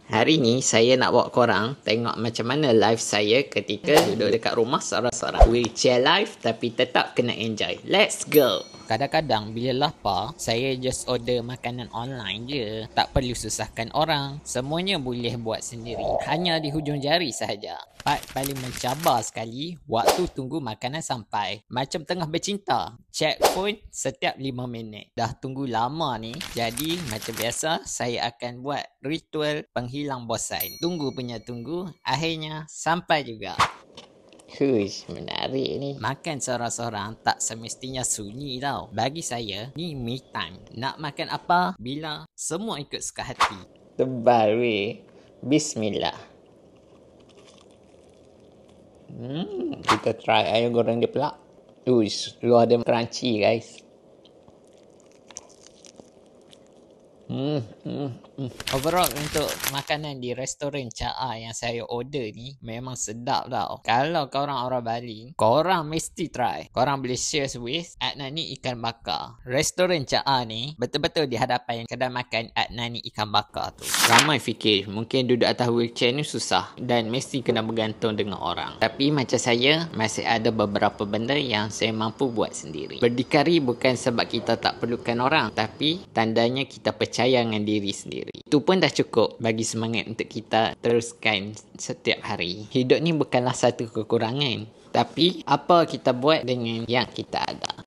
Hari ni saya nak bawa korang tengok macam mana live saya ketika duduk dekat rumah seorang-seorang. Wheelchair live tapi tetap kena enjoy. Let's go! Kadang-kadang bila lapar, saya just order makanan online je. Tak perlu susahkan orang. Semuanya boleh buat sendiri. Hanya di hujung jari sahaja. Part paling mencabar sekali, waktu tunggu makanan sampai. Macam tengah bercinta. Check phone setiap 5 minit. Dah tunggu lama ni. Jadi macam biasa, saya akan buat ritual penghilang bosan. Tunggu punya tunggu, akhirnya sampai juga. Huish, menarik ni. Makan seorang-seorang tak semestinya sunyi tau. Bagi saya, ni me time. Nak makan apa, bila, semua ikut suka hati. Tebal weh. Bismillah. Kita try ayam goreng dia pula. Uish, luar dia crunchy guys. Overall untuk makanan di restoran Ca yang saya order ni memang sedap tau. Kalau korang orang Bali, korang mesti try. Korang boleh share with Adnani Ikan Bakar. Restoran Ca ni betul-betul di hadapan kedai makan Adnani Ikan Bakar tu. Ramai fikir mungkin duduk atas wheelchair ni susah dan mesti kena bergantung dengan orang. Tapi macam saya, masih ada beberapa benda yang saya mampu buat sendiri. Berdikari bukan sebab kita tak perlukan orang, tapi tandanya kita percaya dengan diri sendiri. Itu pun dah cukup bagi semangat untuk kita teruskan setiap hari. Hidup ni bukanlah satu kekurangan, tapi apa kita buat dengan yang kita ada.